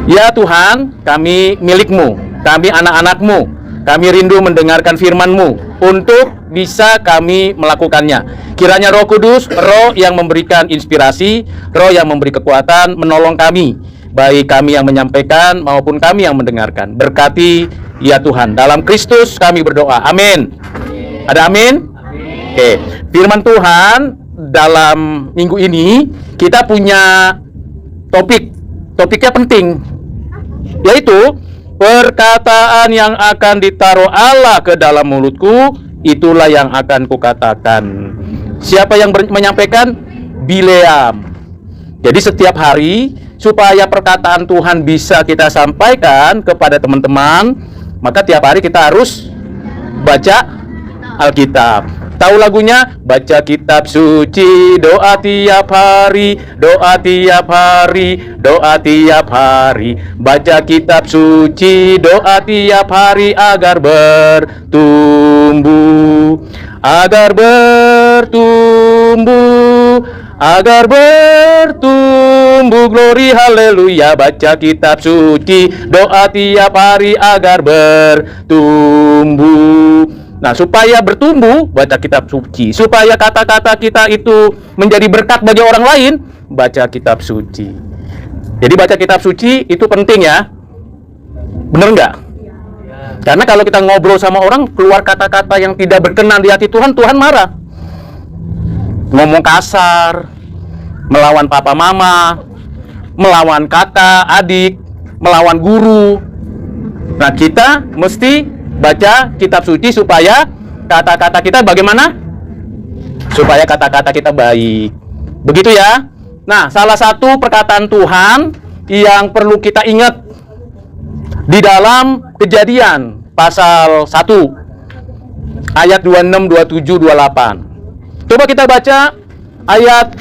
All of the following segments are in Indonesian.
Ya Tuhan, kami milik-Mu, kami anak-anak-Mu, kami rindu mendengarkan firman-Mu untuk bisa kami melakukannya. Kiranya Roh Kudus, Roh yang memberikan inspirasi, Roh yang memberi kekuatan, menolong kami, baik kami yang menyampaikan maupun kami yang mendengarkan. Berkati ya Tuhan, dalam Kristus kami berdoa, amin. Ada amin? Oke, firman Tuhan dalam minggu ini kita punya topiknya penting, yaitu perkataan yang akan ditaruh Allah ke dalam mulutku, itulah yang akan kukatakan. Siapa yang menyampaikan? Bileam. Jadi setiap hari supaya perkataan Tuhan bisa kita sampaikan kepada teman-teman, maka tiap hari kita harus baca Alkitab. Tahu lagunya? Baca kitab suci, doa tiap hari, doa tiap hari, doa tiap hari. Baca kitab suci, doa tiap hari agar bertumbuh, agar bertumbuh, agar bertumbuh. Glory haleluya. Baca kitab suci, doa tiap hari agar bertumbuh. Nah, supaya bertumbuh, baca kitab suci. Supaya kata-kata kita itu menjadi berkat bagi orang lain, baca kitab suci. Jadi baca kitab suci itu penting ya. Bener nggak? Karena kalau kita ngobrol sama orang, keluar kata-kata yang tidak berkenan di hati Tuhan, Tuhan marah. Ngomong kasar, melawan papa mama, melawan kakak, adik, melawan guru. Nah, kita mesti baca kitab suci supaya kata-kata kita bagaimana? Supaya kata-kata kita baik. Begitu ya. Nah, salah satu perkataan Tuhan yang perlu kita ingat di dalam Kejadian pasal 1 ayat 26, 27, 28. Coba kita baca ayat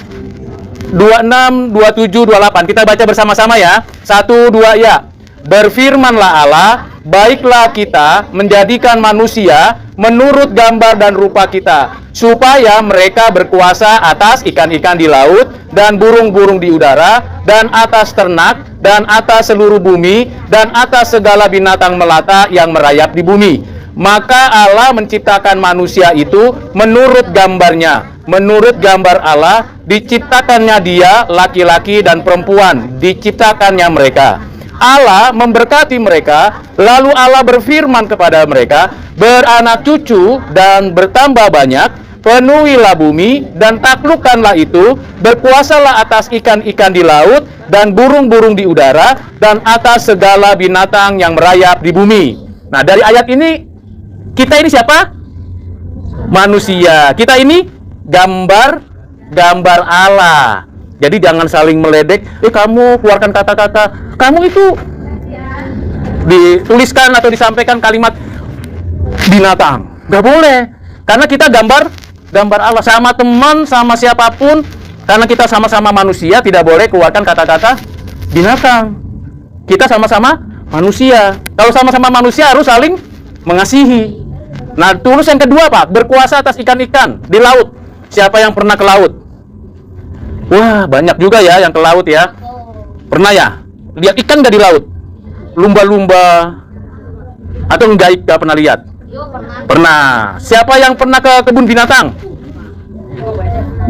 26, 27, 28. Kita baca bersama-sama ya. 1, 2, ya. Berfirmanlah Allah, baiklah kita menjadikan manusia menurut gambar dan rupa kita, supaya mereka berkuasa atas ikan-ikan di laut, dan burung-burung di udara, dan atas ternak, dan atas seluruh bumi, dan atas segala binatang melata yang merayap di bumi. Maka Allah menciptakan manusia itu menurut gambarnya. Menurut gambar Allah, diciptakannya dia, laki-laki dan perempuan, diciptakannya mereka. Allah memberkati mereka, lalu Allah berfirman kepada mereka, beranak cucu dan bertambah banyak, penuhilah bumi dan taklukkanlah itu, berkuasalah atas ikan-ikan di laut dan burung-burung di udara dan atas segala binatang yang merayap di bumi. Nah, dari ayat ini, kita ini siapa? Manusia. Kita ini gambar Allah. Jadi jangan saling meledek, kamu keluarkan kata-kata, kamu itu dituliskan atau disampaikan kalimat binatang. Nggak boleh. Karena kita gambar Allah, sama teman, sama siapapun, karena kita sama-sama manusia, tidak boleh keluarkan kata-kata binatang. Kita sama-sama manusia. Kalau sama-sama manusia harus saling mengasihi. Nah, tulis yang kedua, Pak, berkuasa atas ikan-ikan di laut. Siapa yang pernah ke laut? Wah, banyak juga ya yang ke laut ya. Pernah ya? Lihat ikan nggak di laut? Lumba-lumba. Atau nggak pernah lihat? Pernah. Siapa yang pernah ke kebun binatang?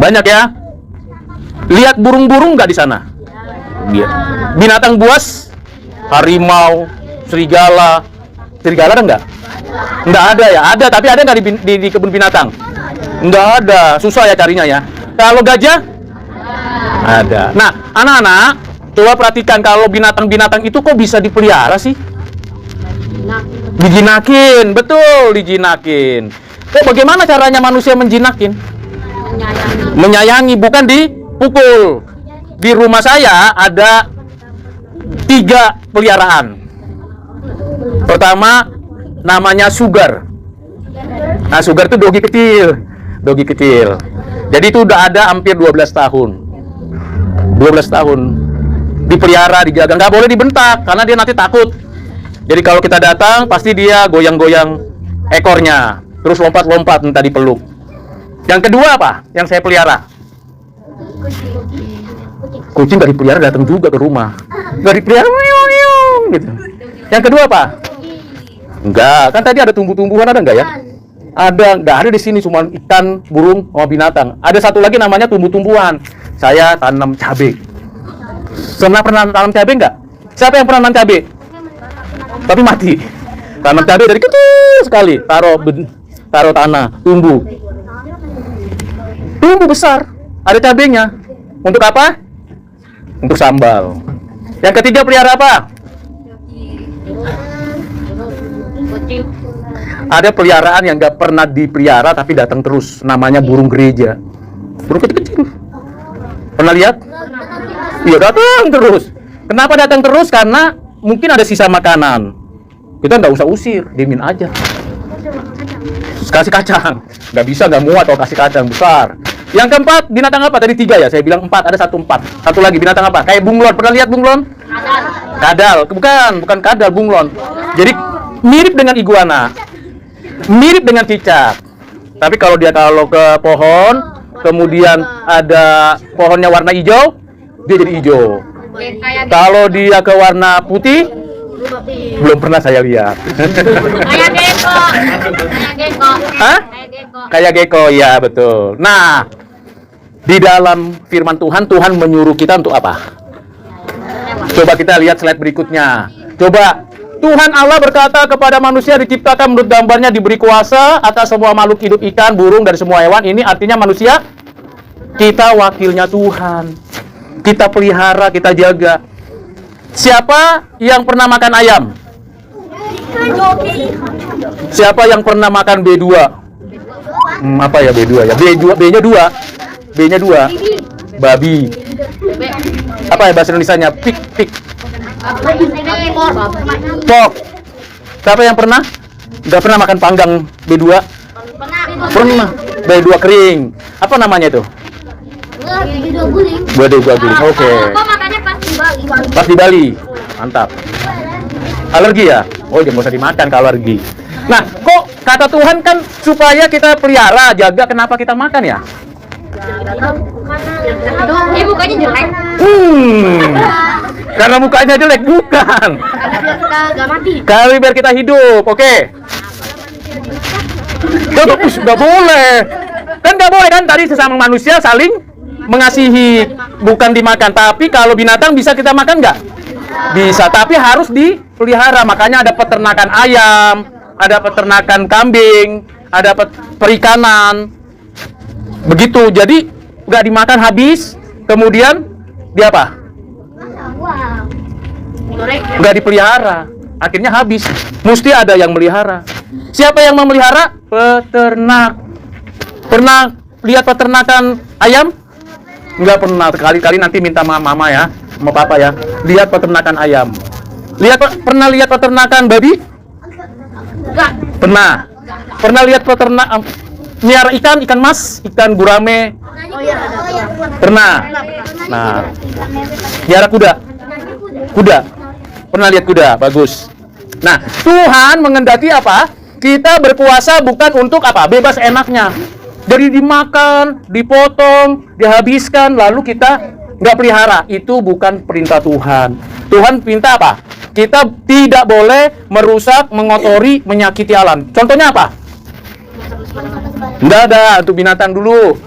Banyak ya? Lihat burung-burung nggak di sana? Binatang buas? Harimau, serigala. Serigala ada nggak? Nggak ada ya? Ada, tapi ada nggak di kebun binatang? Nggak ada. Susah ya carinya ya. Kalau gajah? Ada. Nah, anak-anak, coba perhatikan, kalau binatang-binatang itu kok bisa dipelihara sih? Dijinakin, betul, dijinakin. Bagaimana caranya manusia menjinakin? Menyayangi, bukan dipukul. Di rumah saya ada 3 peliharaan. Pertama, namanya Sugar. Nah, Sugar itu dogi kecil. Dogi kecil. Jadi itu udah ada hampir 12 tahun. 12 tahun dipelihara, dijaga, nggak boleh dibentak karena dia nanti takut. Jadi kalau kita datang pasti dia goyang-goyang ekornya, terus lompat-lompat minta dipeluk. Yang kedua apa? Yang saya pelihara? Kucing nggak dipelihara, datang juga ke rumah. Nggak dipelihara, gitu. Yang kedua apa? Enggak, kan tadi ada tumbuh-tumbuhan, ada enggak ya? Ada, enggak ada di sini, cuma ikan, burung, sama binatang. Ada satu lagi namanya tumbuh-tumbuhan. Saya tanam cabai. Pernah tanam cabai enggak? Siapa yang pernah tanam cabai? Tapi mati. Tanam cabai dari kecil sekali, taruh tanah, tumbuh besar. Ada cabainya. Untuk apa? Untuk sambal. Yang ketiga pelihara apa? Ada peliharaan yang nggak pernah dipelihara tapi datang terus, namanya burung gereja. Burung kecil-kecil. Pernah lihat? Iya, datang terus. Kenapa datang terus? Karena mungkin ada sisa makanan. Kita nggak usah usir, diemin aja. Kasih kacang. Nggak bisa, nggak muat kalau kasih kacang besar. Yang keempat, binatang apa? Tadi 3 ya, saya bilang 4, ada 1 4. Satu lagi, binatang apa? Kayak bunglon. Pernah lihat bunglon? Kadal. Bukan kadal, bunglon. Jadi mirip dengan iguana. Mirip dengan cicak. Tapi kalau ke pohon, kemudian ada pohonnya warna hijau, dia jadi hijau. Kalau dia ke warna putih, belum pernah saya lihat. Kayak gecko. Hah? Kayak gecko, ya betul. Nah, di dalam firman Tuhan, Tuhan menyuruh kita untuk apa? Coba kita lihat slide berikutnya. Coba, Tuhan Allah berkata kepada manusia diciptakan menurut gambarnya, diberi kuasa atas semua makhluk hidup, ikan, burung, dan semua hewan. Ini artinya manusia, kita wakilnya Tuhan. Kita pelihara, kita jaga. Siapa yang pernah makan ayam? Siapa yang pernah makan B2? Apa ya B2 ya? B-nya 2. B-nya 2. Babi. Apa ya bahasa Indonesianya? Pig. Pork. Siapa yang pernah? Nggak pernah makan panggang B2? Pernah. B2 kering. Apa namanya itu? B2 guling. Oke. Pas di Bali. Mantap. Alergi ya? Oh, jangan usah dimakan kalau alergi. Nah, kok kata Tuhan kan supaya kita pelihara, jaga, kenapa kita makan ya? Mukanya jelek. Karena mukanya jelek, bukan. Kali biar kita hidup, oke. Nggak boleh. Kan nggak boleh kan tadi sesama manusia saling mengasihi, bukan dimakan. Tapi kalau binatang bisa kita makan nggak? Bisa, tapi harus dipelihara. Makanya ada peternakan ayam, ada peternakan kambing, ada perikanan. Begitu, jadi nggak dimakan habis, kemudian dia apa? Nggak dipelihara, akhirnya habis. Mesti ada yang melihara. Siapa yang memelihara? Peternak. Pernah lihat peternakan ayam? Nggak pernah. Kali-kali nanti minta mama ya, sama papa ya. Lihat peternakan ayam. Pernah lihat peternakan babi? Enggak. Pernah. Pernah lihat peternak miara ikan mas, ikan gurame? Pernah. Nah, miara kuda. Pernah lihat kuda? Bagus. Nah, Tuhan menghendaki apa? Kita berpuasa bukan untuk apa? Bebas enaknya. Jadi dimakan, dipotong, dihabiskan, lalu kita nggak pelihara. Itu bukan perintah Tuhan. Tuhan minta apa? Kita tidak boleh merusak, mengotori, menyakiti alam. Contohnya apa? Nggak ada, untuk binatang dulu.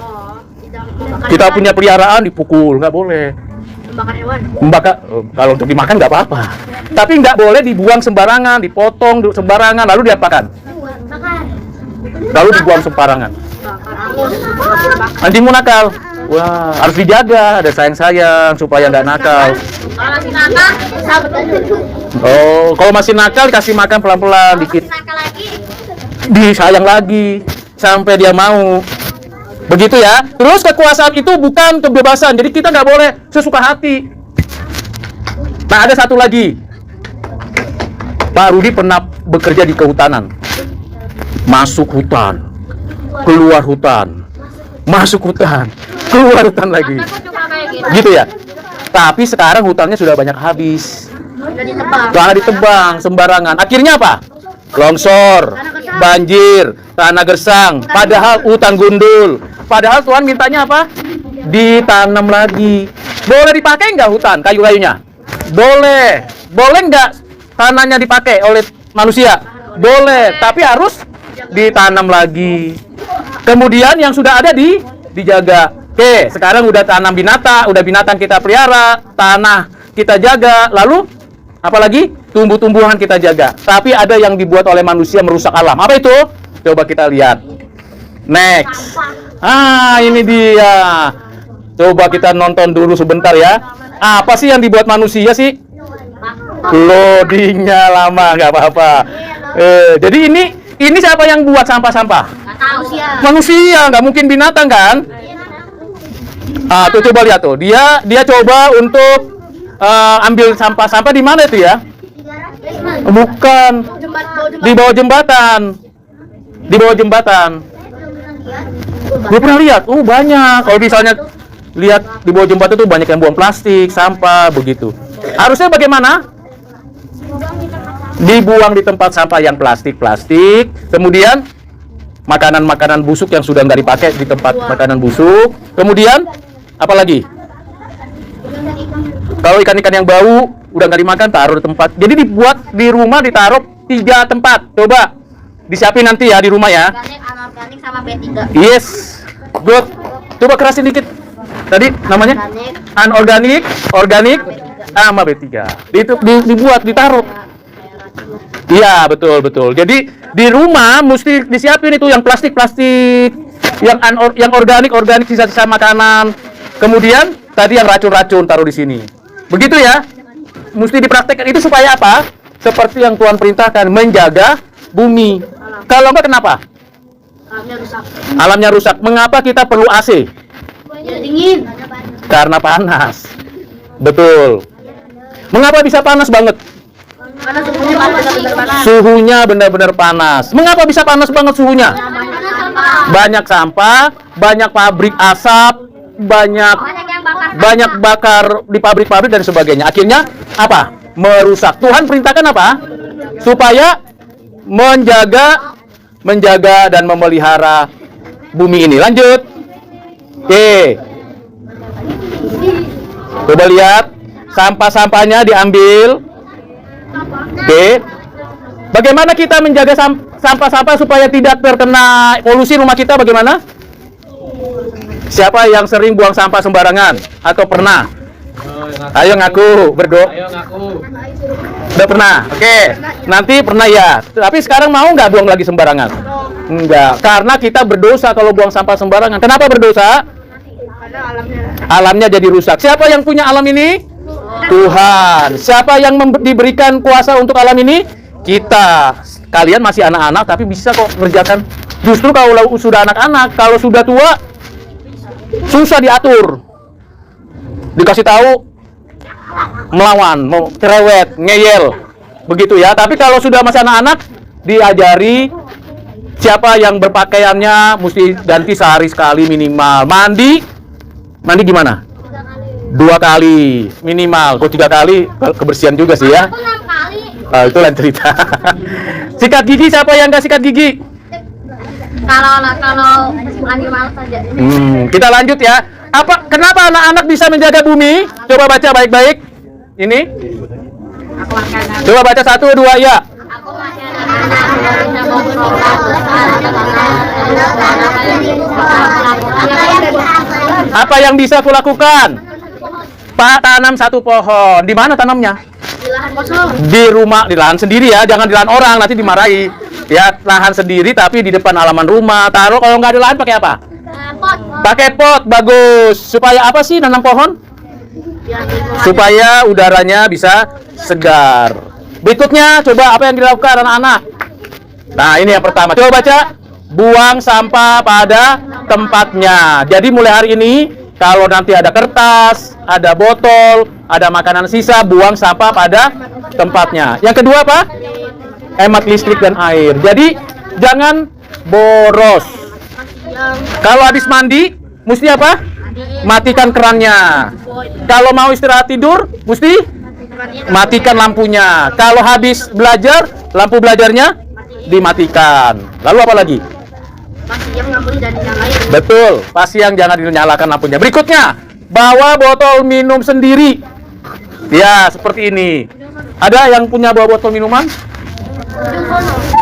Kita punya peliharaan dipukul, nggak boleh. Kalau untuk dimakan nggak apa-apa. Tapi nggak boleh dibuang sembarangan, dipotong sembarangan, lalu diapakan? Lalu dibuang sembarangan. Anjingmu nakal. Wah, harus dijaga, ada sayang-sayang supaya nggak nakal. Kalau masih nakal, Oh, kalau masih nakal dikasih makan pelan-pelan dikit. Disayang lagi sampai dia mau. Begitu ya. Terus kekuasaan itu bukan kebebasan. Jadi kita nggak boleh sesuka hati. Nah, ada satu lagi. Pak Rudi pernah bekerja di kehutanan. Masuk hutan, keluar hutan, masuk hutan, keluar hutan lagi. Gitu ya. Tapi sekarang hutannya sudah banyak habis. Tanah ditebang sembarangan. Akhirnya apa? Longsor, banjir, tanah gersang. Padahal hutan gundul. Padahal Tuhan mintanya apa? Ditanam lagi. Boleh dipakai nggak hutan kayu-kayunya? Boleh. Boleh nggak tanahnya dipakai oleh manusia? Boleh, tapi harus ditanam lagi. Kemudian yang sudah ada dijaga. Oke, sekarang udah tanam binatang, udah binatang kita pelihara, tanah kita jaga, lalu apalagi tumbuh-tumbuhan kita jaga. Tapi ada yang dibuat oleh manusia merusak alam. Apa itu? Coba kita lihat. Next. Ini dia. Coba kita nonton dulu sebentar ya. Apa sih yang dibuat manusia sih? Loadingnya lama, nggak apa-apa. Jadi ini siapa yang buat sampah-sampah? Manusia, nggak mungkin binatang kan? Tuh coba lihat tuh. Dia coba untuk ambil sampah-sampah di mana itu ya? Bukan. Di bawah jembatan. Di bawah jembatan. Gue pernah lihat. Banyak. Kalau misalnya lihat di bawah jembatan tuh banyak yang buang plastik, sampah, begitu. Harusnya bagaimana? Dibuang di tempat sampah yang plastik. Kemudian makanan-makanan busuk yang sudah nggak dipakai di tempat makanan busuk. Kemudian apa lagi? Kalau ikan-ikan yang bau udah nggak dimakan, taruh di tempat. Jadi dibuat di rumah, ditaruh 3 tempat. Coba disiapin nanti ya di rumah ya. Anorganik sama B3. Yes, good. Coba kerasin dikit. Tadi namanya anorganik, organik, sama B3. Itu dibuat, ditaruh. Iya, betul. Jadi di rumah mesti disiapin itu yang plastik, yang organik, sisa-sisa makanan. Kemudian tadi yang racun-racun taruh di sini. Begitu ya. Mesti dipraktekkan itu supaya apa? Seperti yang Tuhan perintahkan, menjaga bumi. Kalau enggak kenapa? Alamnya rusak. Mengapa kita perlu AC? Dingin. Karena panas. Betul. Mengapa bisa panas banget? Karena suhunya benar-benar panas. Suhunya benar-benar panas. Mengapa bisa panas banget suhunya? Banyak sampah, banyak pabrik asap, banyak bakar di pabrik-pabrik dan sebagainya. Akhirnya apa? Merusak. Tuhan perintahkan apa? Supaya menjaga dan memelihara bumi ini. Lanjut. Oke. Coba lihat. Sampah-sampahnya diambil. Oke. Bagaimana kita menjaga sampah-sampah supaya tidak terkena polusi rumah kita? Bagaimana? Siapa yang sering buang sampah sembarangan atau pernah? Ayo ngaku, berdoa. Ayo ngaku. Udah pernah? Oke. Nanti pernah ya. Tapi sekarang mau nggak buang lagi sembarangan? Enggak. Karena kita berdosa kalau buang sampah sembarangan. Kenapa berdosa? Alamnya jadi rusak. Siapa yang punya alam ini? Tuhan. Siapa yang diberikan kuasa untuk alam ini? Kita. Kalian masih anak-anak tapi bisa kok kerjakan. Justru kalau sudah anak-anak, kalau sudah tua susah diatur. Dikasih tahu melawan, mau cerewet, ngeyel. Begitu ya. Tapi kalau sudah masih anak-anak, diajari siapa yang berpakaiannya mesti ganti sehari sekali minimal. Mandi gimana? 2 kali minimal. Kok 3 kali kebersihan juga sih ya. Itu lain cerita. Sikat gigi, siapa yang nggak sikat gigi? Kalau lagi malas aja. Kita lanjut ya. Kenapa anak-anak bisa menjaga bumi? Coba baca baik-baik. Ini. Coba baca 1, 2 ya. Aku masih anak-anak. Apa yang bisa kulakukan? Pak, tanam 1 pohon. Di mana tanamnya? Di lahan kosong. Di rumah, di lahan sendiri ya. Jangan di lahan orang, nanti dimarahi. Ya, lahan sendiri tapi di depan halaman rumah. Taruh, kalau nggak ada lahan pakai apa? Pot. Pakai pot, bagus. Supaya apa sih nanam pohon? Supaya udaranya bisa segar. Berikutnya, coba apa yang dilakukan anak-anak? Nah, ini yang pertama. Coba baca. Buang sampah pada tempatnya. Jadi mulai hari ini, kalau nanti ada kertas, ada botol, ada makanan sisa, buang sampah pada tempatnya. Yang kedua apa? Hemat listrik dan air. Jadi jangan boros. Kalau habis mandi, mesti apa? Matikan kerannya. Kalau mau istirahat tidur, mesti matikan lampunya. Kalau habis belajar, lampu belajarnya dimatikan. Lalu apa lagi? Betul, pas siang jangan dinyalakan lampunya. Berikutnya, bawa botol minum sendiri. Ya, seperti ini. Ada yang punya bawa botol minuman?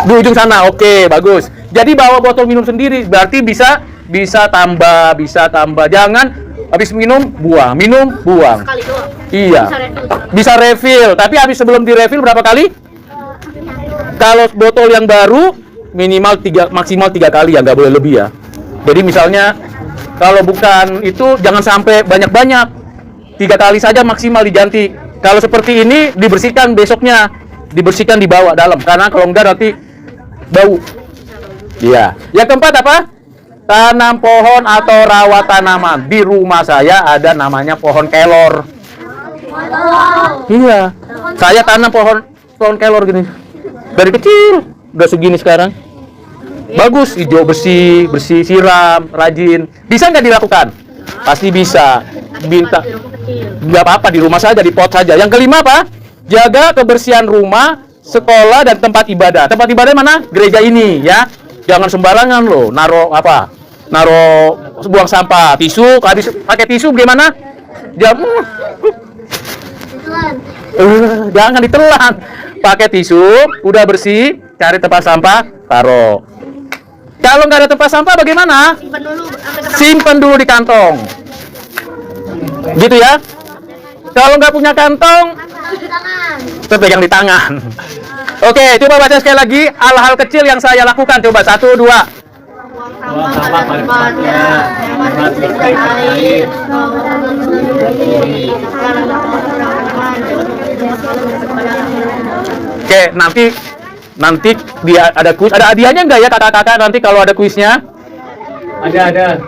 Di ujung sana. Oke, bagus. Jadi bawa botol minum sendiri, berarti bisa tambah. Jangan habis minum buang, Sekali doang. Iya. Bisa refill, tapi habis sebelum direfill berapa kali? Kalau botol yang baru minimal maksimal 3 kali ya, nggak boleh lebih ya. Jadi misalnya kalau bukan itu jangan sampai banyak-banyak. 3 kali saja maksimal diganti. Kalau seperti ini dibersihkan besoknya, dibersihkan dibawa dalam, karena kalau enggak nanti bau. Iya. Yang keempat apa? Tanam pohon atau rawat tanaman. Di rumah saya ada namanya pohon kelor. Iya. Saya tanam pohon kelor gini. Dari kecil udah segini sekarang. Bagus, hijau bersih, siram, rajin. Bisa nggak dilakukan? Pasti bisa. Nggak apa-apa, di rumah saja, di pot saja. Yang kelima apa? Jaga kebersihan rumah, sekolah, dan tempat ibadah. Tempat ibadah mana? Gereja ini ya. Jangan sembarangan loh, naro buang sampah, tisu, habis pakai tisu gimana? Jangan ditelan. Pakai tisu, udah bersih, cari tempat sampah, taruh. Kalau nggak ada tempat sampah bagaimana? Simpen dulu di kantong. Gitu ya. Kalau nggak punya kantong, pegang di tangan. Oke, coba baca sekali lagi hal-hal kecil yang saya lakukan. Coba 1, 2. Oke, nanti dia ada kuis, ada hadiahnya nggak ya kakak-kakak nanti kalau ada kuisnya? Ada.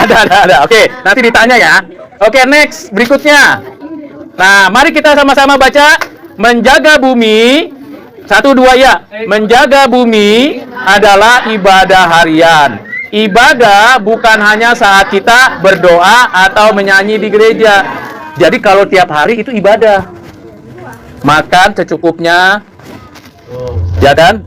Ada. Oke, nanti ditanya ya. Oke, next berikutnya. Nah, mari kita sama-sama baca. Menjaga bumi. 1, 2 ya. Menjaga bumi adalah ibadah harian. Ibadah bukan hanya saat kita berdoa atau menyanyi di gereja. Jadi kalau tiap hari itu ibadah. Makan secukupnya. Ya kan?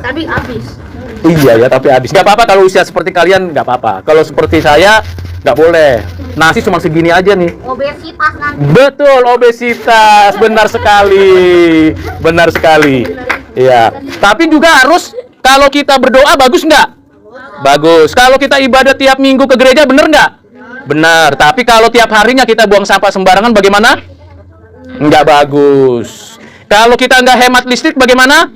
Tapi habis. Iya ya, tapi habis. Gak apa-apa kalau usia seperti kalian, gak apa-apa. Kalau seperti saya, gak boleh. Nasi cuma segini aja nih. Obesitas nanti. Betul, obesitas. Benar sekali. Iya. Tapi juga harus, kalau kita berdoa bagus nggak? Bagus. Kalau kita ibadah tiap minggu ke gereja, bener nggak? Benar. Tapi kalau tiap harinya kita buang sampah sembarangan, bagaimana? Nggak bagus. Kalau kita nggak hemat listrik, bagaimana?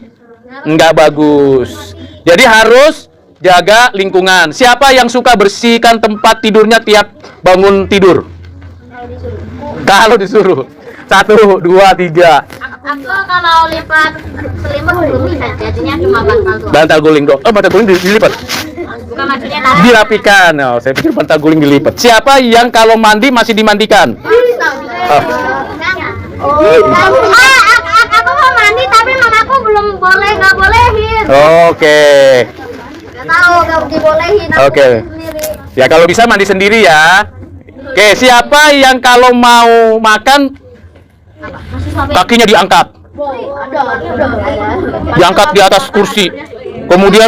Nggak bagus. Jadi harus jaga lingkungan. Siapa yang suka bersihkan tempat tidurnya tiap bangun tidur? Kalau disuruh. 1, 2, 3. Aku kalau lipat selimut belum bisa, jadinya cuma bantal doang. Bantal guling dong. Oh, bantal guling dilipat. Bukan maksudnya tadi. Dirapikan. Oh, saya pikir bantal guling dilipat. Siapa yang kalau mandi masih dimandikan? Aku mau mandi tapi mamaku belum boleh, nggak bolehin. Oke. Nggak tahu, nggak dibolehin. Aku Oke. sendiri. Ya kalau bisa mandi sendiri ya. Oke, siapa yang kalau mau makan Masih sampai. kakinya diangkat? Ada. Diangkat di atas kursi. Kemudian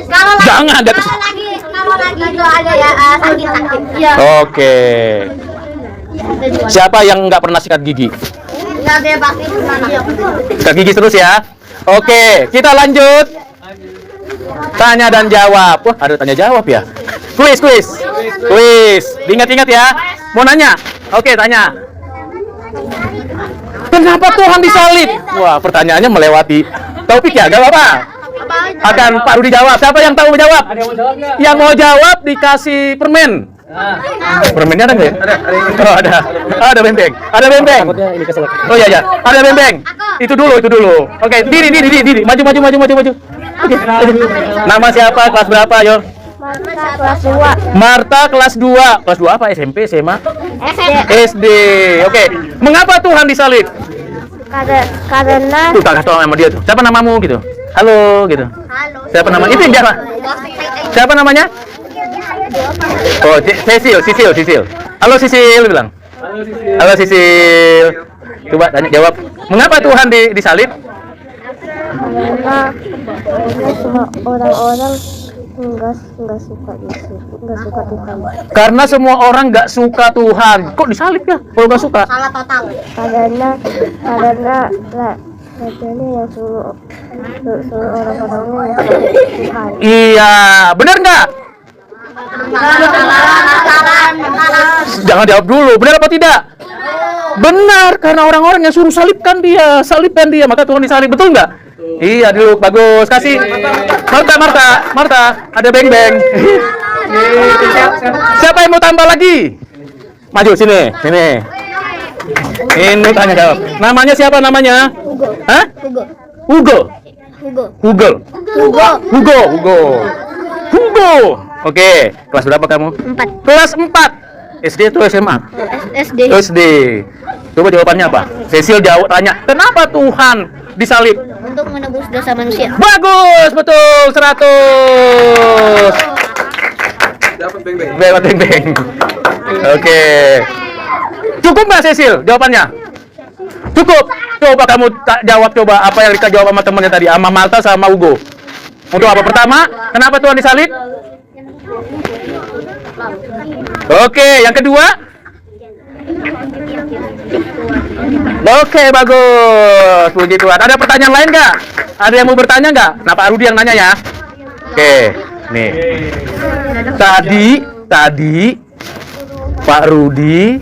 Kalau Jangan, lagi, kalau lagi itu ada ya sakit. Iya. Oke. Siapa yang nggak pernah sikat gigi? Nggak deh pasti gimana? Sikat gigi terus ya. Oke, kita lanjut. Tanya dan jawab. Wah, ada tanya jawab ya. Kuis. Ingat-ingat ya. Mau nanya? Oke, tanya. Kenapa Tuhan disalib? Wah, pertanyaannya melewati topik ya. Gak apa-apa. Akan Pak Rudi jawab. Siapa yang tahu jawab? Ada yang mau jawab nggak? Yang mau jawab dikasih permen. Permennya ada nggak ya? Oh, ada. Ada bembeng. Ini kesel. Oh iya. Ada bembeng. Itu dulu. Oke, diri. Maju. Oke. Nama siapa? Kelas berapa, yo? Kelas 2. Marta kelas 2. Kelas 2 apa? SMP, SMA? SD. Oke. Mengapa Tuhan disalib? Karena Tuh, tak kasih tau sama dia tuh. Siapa namamu gitu? Halo gitu. halo. Siapa namanya? Itu yang siapa? Siapa namanya? Oh, Sisil. Halo Sisil bilang. Halo Sisil. Coba tanya jawab. Mengapa Tuhan disalib? Karena semua orang-orang Enggak suka Yesus, enggak suka Tuhan. Karena semua orang nggak suka Tuhan. Kok disalib ya? Kalau nggak suka? Salah total. Karena yang suruh orang-orangnya yang suka Tuhan. Iya, benar nggak? Jangan jawab dulu, benar apa tidak? Benar, karena orang-orang yang suruh salibkan dia, maka Tuhan disalib, betul nggak? Iya, dulu bagus. Kasih Marta, ada beng-beng. Siapa yang mau tambah lagi? Maju sini. Ini tanya jawab. Namanya siapa namanya? Hah? Hugo. Oke, kelas berapa kamu? 4. Kelas 4. SD atau SMA? SD. Coba jawabannya apa? Cecil jawab tanya, kenapa Tuhan disalib? Untuk menebus dosa manusia. Bagus, betul, 100. Dapat beng-beng. Oke. Cukup nggak Cecil jawabannya? Cukup. Coba kamu jawab apa yang Rika jawab sama temannya tadi, sama Malta sama Hugo. Untuk apa? Pertama, kenapa Tuhan disalib? Oke, yang kedua? Oke, bagus. Puji Tuhan. Ada pertanyaan lain nggak? Ada yang mau bertanya nggak? Nah, Pak Rudi yang nanya ya. Oke, nih. Tadi Pak Rudi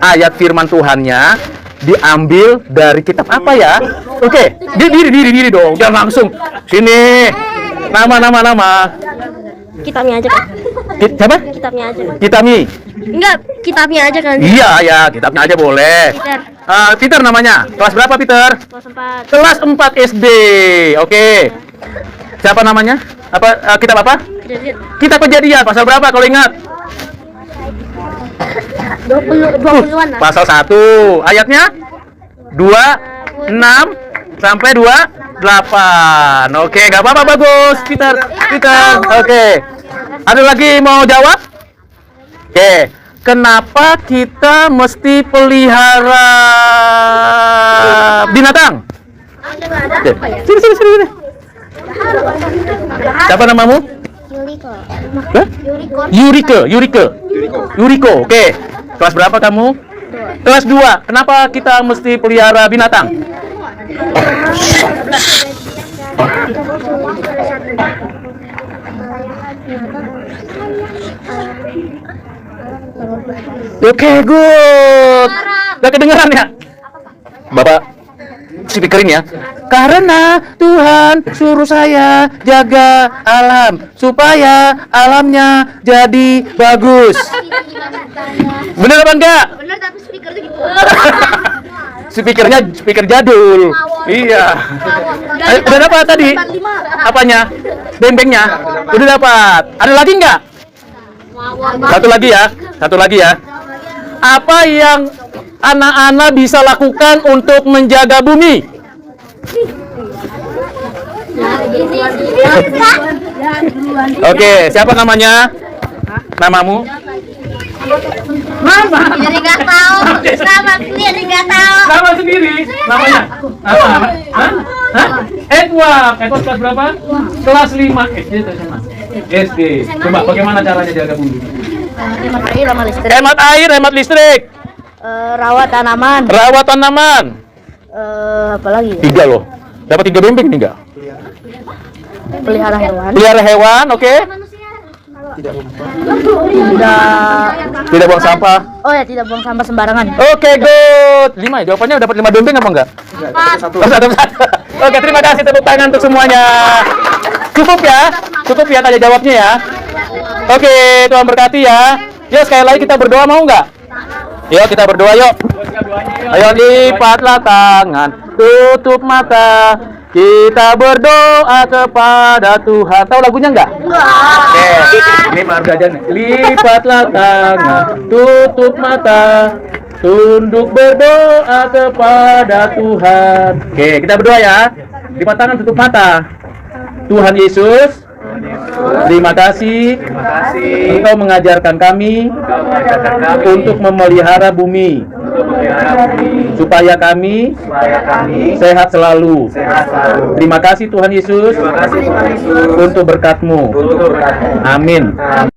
ayat firman Tuhannya diambil dari kitab apa ya? Oke, diri dong. Jangan langsung. Sini. Nama. Kitabnya aja kan? Siapa? Kitabnya aja. Kitami. Enggak, kitabnya aja kan? Iya, ya, kitabnya aja boleh. Peter. Peter namanya. Kelas berapa, Peter? Kelas 4. Kelas 4 SD. Oke. Siapa namanya? Kitab apa? Kitab Kejadian. Pasal berapa kalau ingat? 20-an lah. Pasal 1. Ayatnya 26 sampai 28. Oke, nggak apa-apa, bagus. Peter. Oke. Ada lagi mau jawab? Oke. Kenapa kita mesti pelihara binatang? Oke. Sini. Siapa namamu? Yuriko. Oke. Kelas berapa kamu? Kelas 2. Kenapa kita mesti pelihara binatang? Oke, good. Gak kedengeran ya? Bapak speakerin ya. Karena Tuhan suruh saya jaga alam supaya alamnya jadi bagus. Bener apa enggak? Bener, tapi speakernya gitu. Speaker jadul. Iya. Udah dapat tadi? Apanya? Beng-bengnya? Udah dapat. Ada lagi enggak? Satu lagi ya. Apa yang anak-anak bisa lakukan untuk menjaga bumi? Oke, siapa namanya? Namamu? Mama. Jadi nggak tahu. Nama sendiri. Namanya? Edward kelas berapa? Kelas 5 SD atau SMA? SD. Coba bagaimana caranya jaga bumi? Hemat air, hemat listrik. Rawat tanaman. Apa lagi? 3 loh. Dapat 3 bembeng nih enggak? Pelihara hewan, oke. Tidak buang sampah. Oh ya, tidak buang sampah sembarangan. Oke, good. 5 ya, jawabannya dapat 5 bembeng apa enggak? Satu. Oke, terima kasih, tepuk tangan untuk semuanya. Cukup ya tanya jawabnya ya. Oke, Tuhan berkati ya. Yuk sekali lagi kita berdoa, mau nggak? Yuk kita berdoa yuk. Ayo lipatlah tangan, tutup mata. Kita berdoa kepada Tuhan. Tahu lagunya nggak? Oke, ini marga aja nih. Lipatlah tangan, tutup mata. Tunduk berdoa kepada Tuhan. Oke, kita berdoa ya. Lipat tangan, tutup mata. Tuhan Yesus, terima kasih Engkau mengajarkan kami untuk memelihara bumi. supaya kami sehat selalu. Terima kasih Tuhan Yesus untuk berkat-Mu. Amin.